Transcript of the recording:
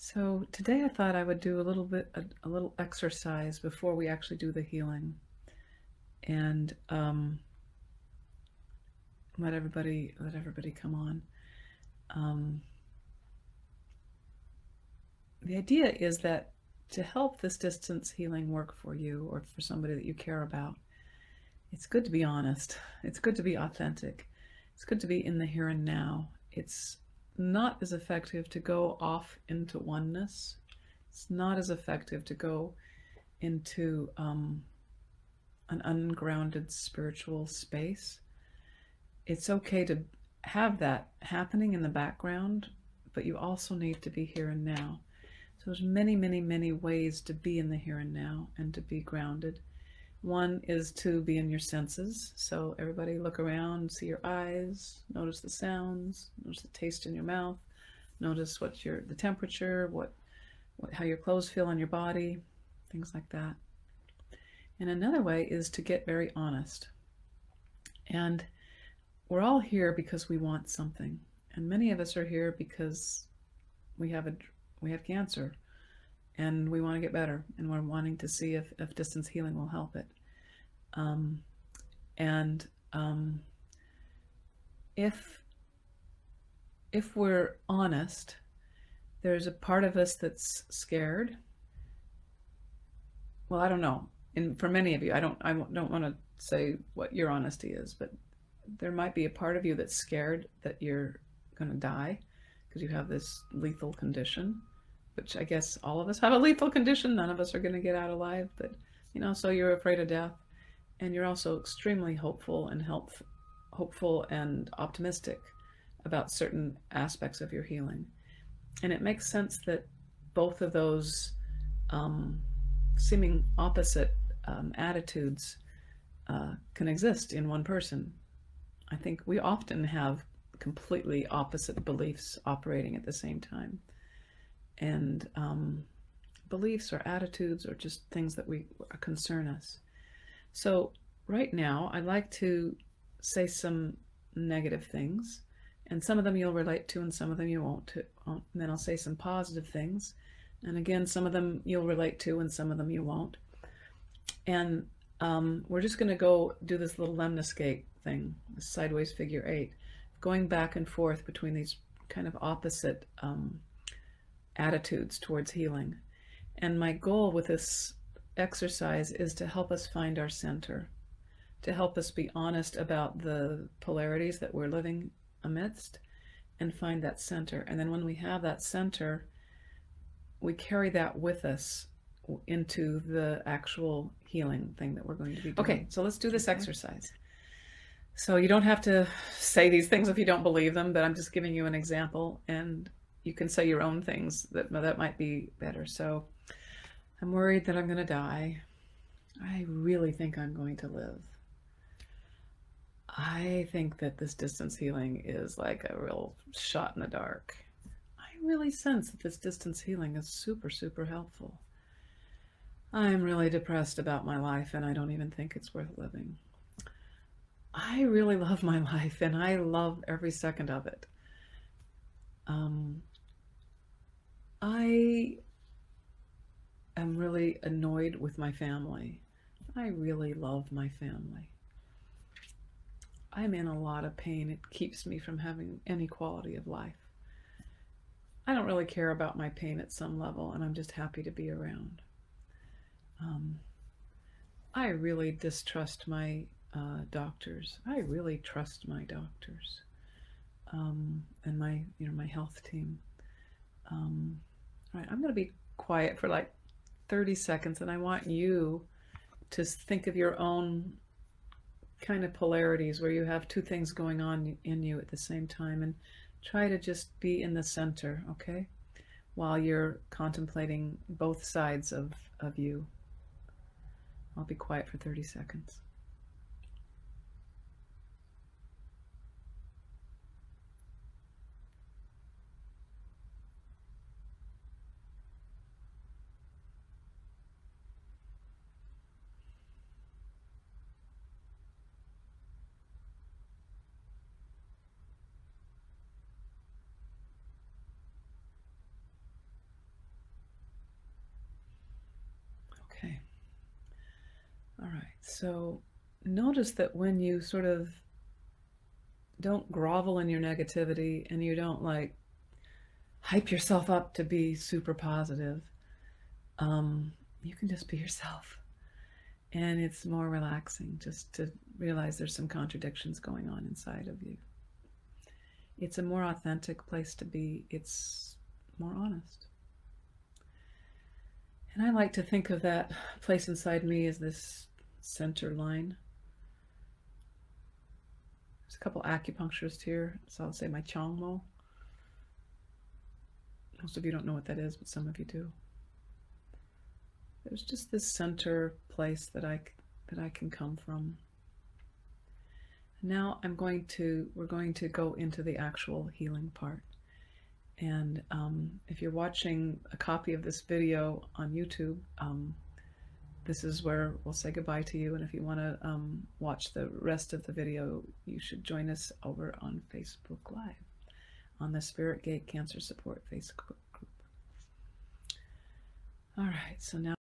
So today I thought I would do a little exercise before we actually do the healing, and let everybody come on. The idea is that to help this distance healing work for you or for somebody that you care about, it's good to be honest. It's good to be authentic. It's good to be in the here and now. It's not as effective to go off into oneness. It's not as effective to go into an ungrounded spiritual space. It's okay to have that happening in the background, but you also need to be here and now. So there's many, many, many ways to be in the here and now and to be grounded. One is to be in your senses. So everybody look around, see your eyes, notice the sounds, notice the taste in your mouth, notice the temperature, how your clothes feel on your body, things like that. And another way is to get very honest. And we're all here because we want something. And many of us are here because we have cancer and we want to get better, and we're wanting to see if distance healing will help it. If we're honest, there's a part of us that's scared. Well, I don't know. And for many of you, I don't want to say what your honesty is, but there might be a part of you that's scared that you're going to die because you have this lethal condition, which I guess all of us have a lethal condition. None of us are going to get out alive, but so you're afraid of death, and you're also extremely hopeful and optimistic about certain aspects of your healing. And it makes sense that both of those seeming opposite attitudes can exist in one person. I think we often have completely opposite beliefs operating at the same time. And beliefs or attitudes or just things that concern us. So right now, I'd like to say some negative things, and some of them you'll relate to and some of them you won't. And then I'll say some positive things. And again, some of them you'll relate to and some of them you won't. And we're just going to go do this little lemniscate thing, this sideways figure 8, going back and forth between these kind of opposite attitudes towards healing. And my goal with this exercise is to help us find our center, to help us be honest about the polarities that we're living amidst and find that center. And then when we have that center, we carry that with us into the actual healing thing that we're going to be doing. Okay, so let's do this exercise. So you don't have to say these things if you don't believe them, but I'm just giving you an example, and you can say your own things that might be better. So I'm worried that I'm going to die. I really think I'm going to live. I think that this distance healing is like a real shot in the dark. I really sense that this distance healing is super, super helpful. I'm really depressed about my life, and I don't even think it's worth living. I really love my life, and I love every second of it. I am really annoyed with my family. I really love my family. I'm in a lot of pain. It keeps me from having any quality of life. I don't really care about my pain at some level, and I'm just happy to be around. I really distrust my doctors. I really trust my doctors and my health team. All right, I'm going to be quiet for like 30 seconds, and I want you to think of your own kind of polarities where you have two things going on in you at the same time, and try to just be in the center, okay? While you're contemplating both sides of you. I'll be quiet for 30 seconds. So notice that when you sort of don't grovel in your negativity and you don't like hype yourself up to be super positive, you can just be yourself. And it's more relaxing just to realize there's some contradictions going on inside of you. It's a more authentic place to be. It's more honest. And I like to think of that place inside me as this center line. There's a couple acupuncturists here, so I'll say my Chongmo. Most of you don't know what that is, but some of you do. There's just this center place that I can come from. Now we're going to go into the actual healing part. And if you're watching a copy of this video on YouTube, this is where we'll say goodbye to you. And if you want to watch the rest of the video, you should join us over on Facebook Live on the Spirit Gate Cancer Support Facebook group. All right, so now